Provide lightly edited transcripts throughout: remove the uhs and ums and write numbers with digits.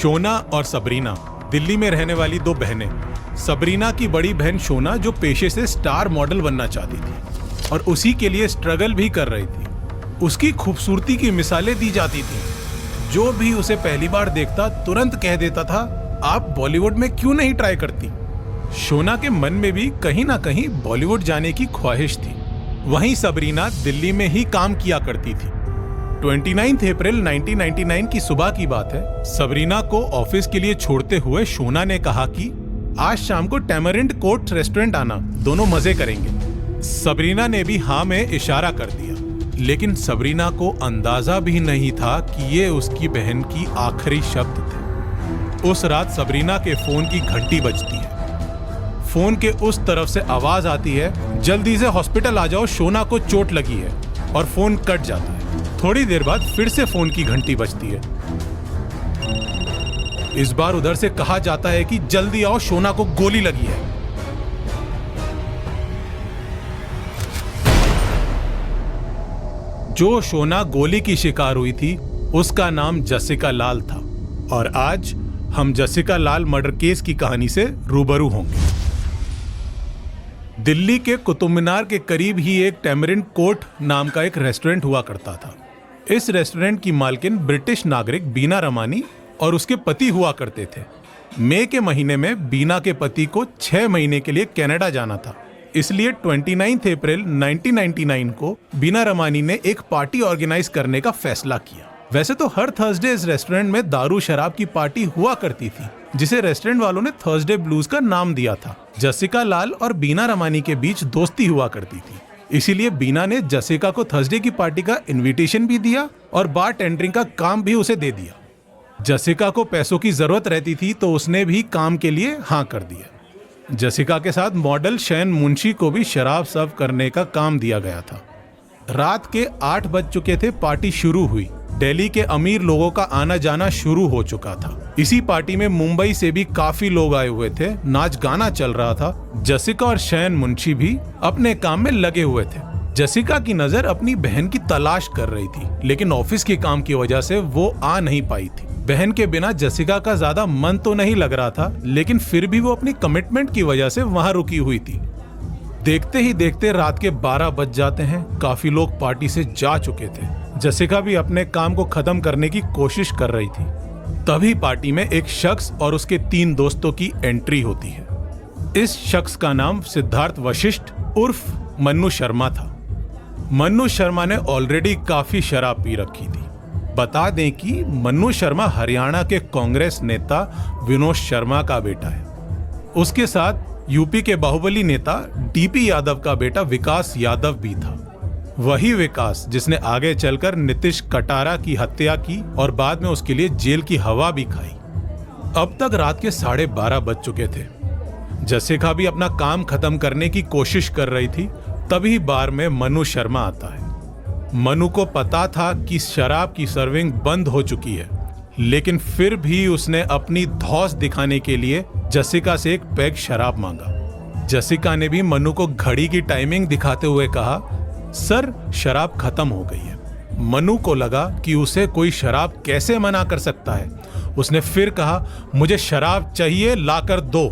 शोना और सबरीना दिल्ली में रहने वाली दो बहनें। सबरीना की बड़ी बहन शोना जो पेशे से स्टार मॉडल बनना चाहती थी और उसी के लिए स्ट्रगल भी कर रही थी। उसकी खूबसूरती की मिसालें दी जाती थी। जो भी उसे पहली बार देखता तुरंत कह देता था, आप बॉलीवुड में क्यों नहीं ट्राई करती। शोना के मन में भी कहीं ना कहीं बॉलीवुड जाने की ख्वाहिश थी। वहीं सबरीना दिल्ली में ही काम किया करती थी। 29 अप्रैल 1999 की सुबह की बात है। सबरीना को ऑफिस के लिए छोड़ते हुए शोना ने कहा कि आज शाम को टैमरिंड कोर्ट रेस्टोरेंट आना, दोनों मजे करेंगे। सबरीना ने भी हाँ में इशारा कर दिया, लेकिन सबरीना को अंदाजा भी नहीं था कि ये उसकी बहन की आखिरी शब्द थे। उस रात सबरीना के फोन की घंटी बजती है। फोन के उस तरफ से आवाज आती है, जल्दी से हॉस्पिटल आ जाओ, शोना को चोट लगी है। और फोन कट जाता है। थोड़ी देर बाद फिर से फोन की घंटी बजती है। इस बार उधर से कहा जाता है कि जल्दी आओ, शोना को गोली लगी है। जो शोना गोली की शिकार हुई थी उसका नाम जसिका लाल था। और आज हम जसिका लाल मर्डर केस की कहानी से रूबरू होंगे। दिल्ली के कुतुब मीनार के करीब ही एक टैमरिंड कोर्ट नाम का एक रेस्टोरेंट हुआ करता था। इस रेस्टोरेंट की मालकिन ब्रिटिश नागरिक बीना रमानी और उसके पति हुआ करते थे। मई के महीने में बीना के पति को 6 महीने के लिए कनाडा जाना था, इसलिए 29 अप्रैल 1999 को बीना रमानी ने एक पार्टी ऑर्गेनाइज करने का फैसला किया। वैसे तो हर थर्सडे इस रेस्टोरेंट में दारू शराब की पार्टी हुआ करती थी, जिसे रेस्टोरेंट वालों ने थर्सडे ब्लूज का नाम दिया था। जसिका लाल और बीना रमानी के बीच दोस्ती हुआ करती थी, इसीलिए बीना ने जसिका को थर्सडे की पार्टी का इनविटेशन भी दिया और बार टेंडरिंग का काम भी उसे दे दिया। जसिका को पैसों की जरूरत रहती थी तो उसने भी काम के लिए हाँ कर दिया। जसिका के साथ मॉडल शैन मुंशी को भी शराब सर्व करने का काम दिया गया था। रात के 8 बज चुके थे। पार्टी शुरू हुई। दिल्ली के अमीर लोगों का आना जाना शुरू हो चुका था। इसी पार्टी में मुंबई से भी काफी लोग आए हुए थे। नाच गाना चल रहा था। जसिका और शैन मुंशी भी अपने काम में लगे हुए थे। जसिका की नजर अपनी बहन की तलाश कर रही थी, लेकिन ऑफिस के काम की वजह से वो आ नहीं पाई थी। बहन के बिना जसिका का ज्यादा मन तो नहीं लग रहा था, लेकिन फिर भी वो अपनी कमिटमेंट की वजह से वहां रुकी हुई थी। देखते ही देखते रात के 12 बज जाते हैं। काफी लोग पार्टी से जा चुके थे। जसिका भी अपने काम को खत्म करने की कोशिश कर रही थी। तभी पार्टी में एक शख्स और उसके 3 दोस्तों की एंट्री होती है। इस शख्स का नाम सिद्धार्थ वशिष्ठ उर्फ मन्नू शर्मा था। मन्नू शर्मा ने ऑलरेडी काफी शराब पी रखी थी। बता दें कि मन्नू शर्मा हरियाणा के कांग्रेस नेता विनोद शर्मा का बेटा है। उसके साथ यूपी के बाहुबली नेता डीपी यादव का बेटा विकास यादव भी था। वही विकास जिसने आगे चलकर नीतीश कटारा की हत्या की और बाद में उसके लिए जेल की हवा भी खाई। अब तक रात के 12:30 बज चुके थे। जसिका भी अपना काम खत्म करने की कोशिश कर रही थी। तभी बार में मनु शर्मा आता है। मनु को पता था कि शराब की सर्विंग बंद हो चुकी है, लेकिन फिर भी उसने अपनी धौंस दिखाने के लिए जसिका से एक पैग शराब मांगा। जसिका ने भी मनु को घड़ी की टाइमिंग दिखाते हुए कहा, सर शराब खत्म हो गई है। मनु को लगा कि उसे कोई शराब कैसे मना कर सकता है। उसने फिर कहा, मुझे शराब चाहिए, लाकर दो।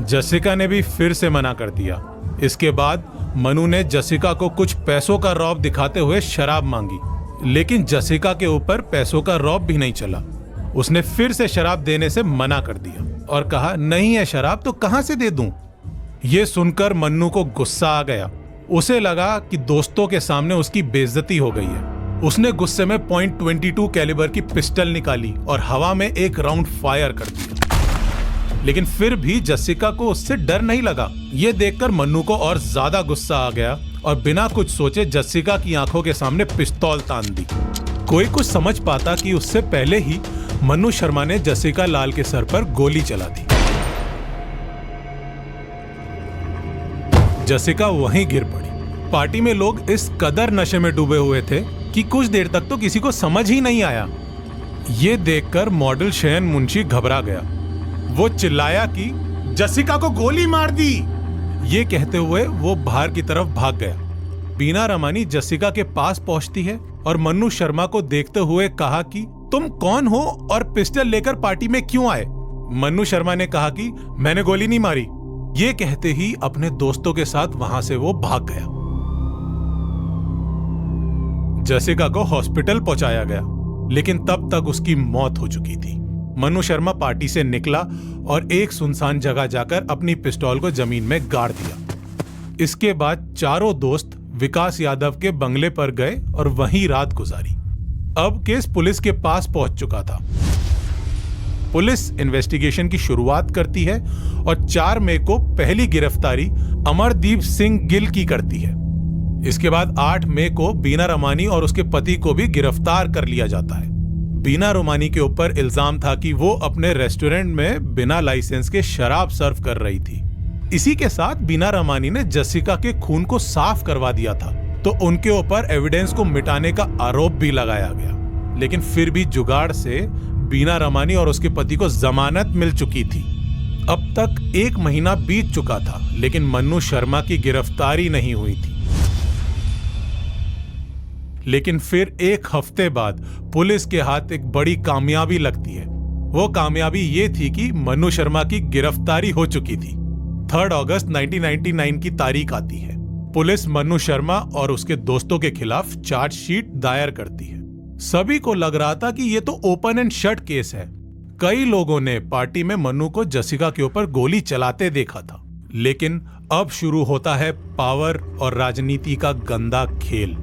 जसिका ने भी फिर से मना कर दिया। इसके बाद मनु ने जसिका को कुछ पैसों का रौब दिखाते हुए शराब मांगी, लेकिन जसिका के ऊपर पैसों का रौब भी नहीं चला। उसने फिर से शराब देने से मना कर दिया और कहा, नहीं है शराब तो कहां से दे दूं। यह सुनकर मन्नू को गुस्सा आ गया। उसे लगा कि दोस्तों के सामने उसकी बेइज्जती हो गई है। उसने गुस्से में .22 कैलिबर की पिस्टल निकाली और हवा में एक राउंड फायर कर दिया, लेकिन फिर भी जसिका को उससे डर नहीं लगा। यह देखकर मन्नू को और ज्यादा गुस्सा आ गया और बिना कुछ सोचे जसिका की आंखों के सामने पिस्तौल तान दी। कोई कुछ समझ पाता कि उससे पहले ही मन्नू शर्मा ने जसिका लाल के सर पर गोली चला दी। जसिका वहीं गिर पड़ी। पार्टी में लोग इस कदर नशे में डूबे हुए थे कि कुछ देर तक तो किसी को समझ ही नहीं आया। ये देखकर मॉडल शैन मुंशी घबरा गया। वो चिल्लाया कि जसिका को गोली मार दी। ये कहते हुए वो बाहर की तरफ भाग गया। बीना रमानी जसिका के पास पहुंचती है और मन्नू शर्मा को देखते हुए कहा कि तुम कौन हो और पिस्टल लेकर पार्टी में क्यों आए? मन्नू शर्मा ने कहा कि मैंने गोली नहीं मारी। ये कहते ही अपने दोस्तों के साथ वहां से वो भाग गया। जसिका को हॉस्पिटल पहुंचाया गया, लेकिन तब तक उसकी मौत हो चुकी थी। मन्नू शर्मा पार्टी से निकला और एक सुनसान जगह जाकर अपनी पिस्तौल को जमीन में गाड़ दिया। इसके बाद चारों दोस्त विकास यादव के बंगले पर गए और वहीं रात गुजारी। अब केस पुलिस के पास पहुंच चुका था। पुलिस इन्वेस्टिगेशन की शुरुआत करती है और 4 मई को पहली गिरफ्तारी अमरदीप सिंह गिल की करती है। इसके बाद 8 मई को बीना रमानी और उसके पति को भी गिरफ्तार कर लिया जाता है। बीना रमानी के ऊपर इल्जाम था कि वो अपने रेस्टोरेंट में बिना लाइसेंस के शराब सर्व कर रही थी। इसी के साथ बीना रमानी ने जसिका के खून को साफ करवा दिया था, तो उनके ऊपर एविडेंस को मिटाने का आरोप भी लगाया गया। लेकिन फिर भी जुगाड़ से बीना रमानी और उसके पति को जमानत मिल चुकी थी। अब तक 1 महीना बीत चुका था, लेकिन मन्नू शर्मा की गिरफ्तारी नहीं हुई थी। लेकिन फिर 1 हफ्ते बाद पुलिस के हाथ एक बड़ी कामयाबी लगती है। वो कामयाबी ये थी कि मन्नू शर्मा की गिरफ्तारी हो चुकी थी। 3 अगस्त 1999 की तारीख आती है। पुलिस मन्नू शर्मा और उसके दोस्तों के खिलाफ चार्जशीट दायर करती है। सभी को लग रहा था कि ये तो ओपन एंड शट केस है। कई लोगों ने पार्टी में मन्नू को जसिका के ऊपर गोली चलाते देखा था। लेकिन अब शुरू होता है पावर और राजनीति का गंदा खेल।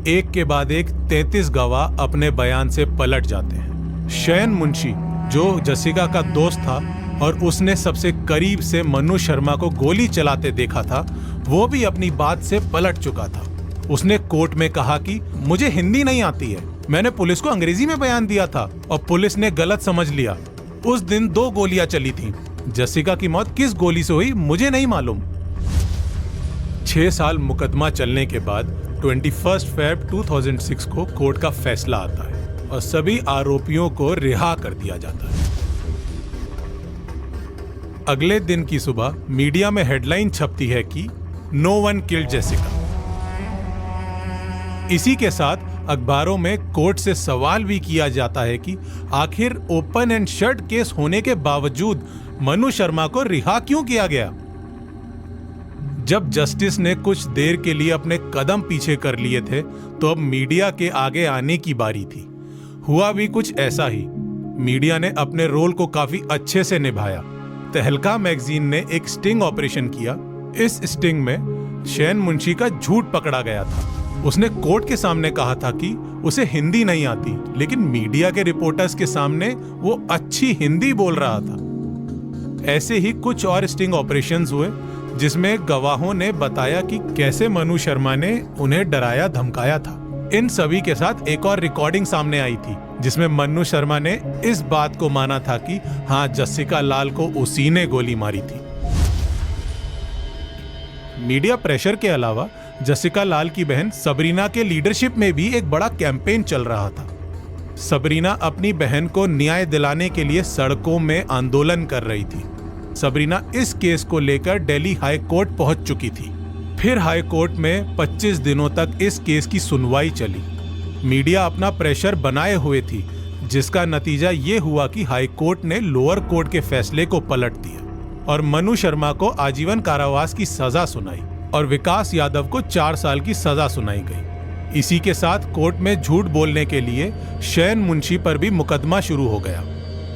एक के बाद एक 33 गवाह अपने बयान से पलट जाते हैं। शयन मुंशी, जो जसिका का दोस्त था और उसने सबसे करीब से मन्नू शर्मा को गोली चलाते देखा था, वो भी अपनी बात से पलट चुका था। उसने कोर्ट में कहा कि मुझे हिंदी नहीं आती है, मैंने पुलिस को अंग्रेजी में बयान दिया था और पुलिस ने गलत समझ लिया। उस दिन 2 गोलियां चली थीं। जसिका की मौत किस गोली से हुई मुझे नहीं मालूम। 6 साल मुकदमा चलने के बाद 21 फरवरी 2006 को कोर्ट का फैसला आता है और सभी आरोपियों को रिहा कर दिया जाता है। अगले दिन की सुबह मीडिया में हेडलाइन छपती है कि नो वन किल्ड जेसिका। इसी के साथ अखबारों में कोर्ट से सवाल भी किया जाता है कि आखिर ओपन एंड शट केस होने के बावजूद मन्नू शर्मा को रिहा क्यों किया गया। जब जस्टिस ने कुछ देर के लिए अपने कदम पीछे कर लिए थे, तो अब मीडिया के आगे आने की बारी थी। हुआ भी कुछ ऐसा ही। मीडिया ने अपने रोल को काफी अच्छे से निभाया। तहलका मैगजीन ने एक स्टिंग ऑपरेशन किया। इस स्टिंग में शयन मुंशी का झूठ पकड़ा गया था। उसने कोर्ट के सामने कहा था कि उसे हिंदी नहीं आती, लेकिन मीडिया के रिपोर्टर्स के सामने वो अच्छी हिंदी बोल रहा था। ऐसे ही कुछ और स्टिंग ऑपरेशंस हुए, जिसमें गवाहों ने बताया कि कैसे मन्नू शर्मा ने उन्हें डराया धमकाया था। इन सभी के साथ एक और रिकॉर्डिंग सामने आई थी, जिसमें मन्नू शर्मा ने इस बात को माना था कि हाँ, जसिका लाल को उसी ने गोली मारी थी। मीडिया प्रेशर के अलावा जसिका लाल की बहन सबरीना के लीडरशिप में भी एक बड़ा कैंपेन चल रहा था। सबरीना अपनी बहन को न्याय दिलाने के लिए सड़कों में आंदोलन कर रही थी। सबरीना इस केस को लेकर दिल्ली हाई कोर्ट पहुंच चुकी थी। फिर हाई कोर्ट में 25 दिनों तक इस केस की सुनवाई चली। मीडिया अपना प्रेशर बनाए हुए थी, जिसका नतीजा ये हुआ कि हाई कोर्ट ने लोअर कोर्ट के फैसले को पलट दिया और मन्नू शर्मा को आजीवन कारावास की सजा सुनाई और विकास यादव को 4 साल की सजा सुनाई गई। इसी के साथ कोर्ट में झूठ बोलने के लिए शयन मुंशी पर भी मुकदमा शुरू हो गया।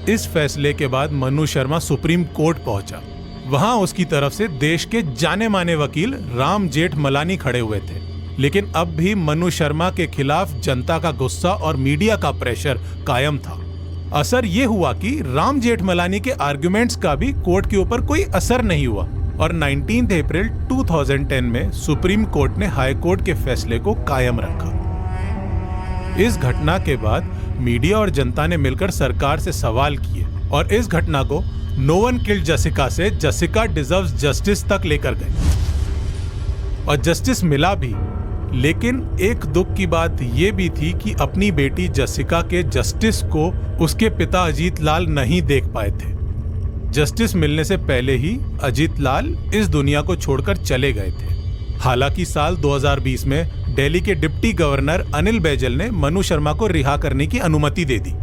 इस फैसले के बाद मन्नू शर्मा सुप्रीम कोर्ट पहुंचा। वहां उसकी तरफ से देश के जाने माने वकील राम जेठमलानी खड़े हुए थे। लेकिन अब भी मन्नू शर्मा के खिलाफ जनता का गुस्सा और मीडिया का प्रेशर कायम था। असर ये हुआ कि राम जेठमलानी के आर्गुमेंट्स का भी कोर्ट के ऊपर कोई असर नहीं हुआ और 19 अप्रैल 2010 में सुप्रीम कोर्ट ने हाई कोर्ट के फैसले को कायम रखा। इस घटना के बाद मीडिया और जनता ने मिलकर सरकार से सवाल किए और इस घटना को नो वन किल्ड जसिका से जसिका डिजर्व्स जस्टिस तक लेकर गए और जस्टिस मिला भी। लेकिन एक दुख की बात यह भी थी कि अपनी बेटी जसिका के जस्टिस को उसके पिता अजीत लाल नहीं देख पाए थे। जस्टिस मिलने से पहले ही अजीत लाल इस दुनिया को छोड़कर चले गए थे। हालांकि साल 2020 में दिल्ली के डिप्टी गवर्नर अनिल बैजल ने मन्नू शर्मा को रिहा करने की अनुमति दे दी।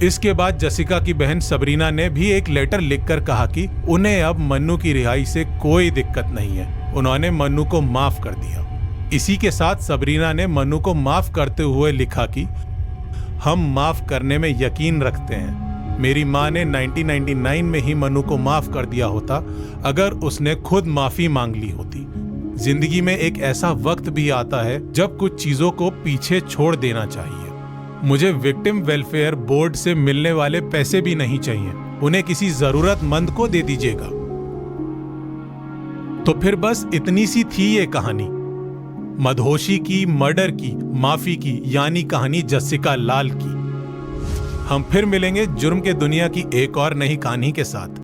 इसके बाद जसिका की बहन सबरीना ने भी एक लेटर लिखकर कहा कि उन्हें अब मन्नू की रिहाई से कोई दिक्कत नहीं है। उन्होंने मन्नू को माफ कर दिया। इसी के साथ सबरीना ने मन्नू को माफ करते हुए लिखा कि हम माफ करने में यकीन रखते हैं। मेरी माँ ने 1999 में ही मन्नू को माफ कर दिया होता अगर उसने खुद माफी मांग ली होती। जिंदगी में एक ऐसा वक्त भी आता है जब कुछ चीजों को पीछे छोड़ देना चाहिए। मुझे विक्टिम वेलफेयर बोर्ड से मिलने वाले पैसे भी नहीं चाहिए, उन्हें किसी जरूरतमंद को दे दीजिएगा। तो फिर बस इतनी सी थी ये कहानी, मधोशी की मर्डर की माफी की, यानी कहानी जसिका लाल की। हम फिर मिलेंगे जुर्म के दुनिया की एक और नई कहानी के साथ।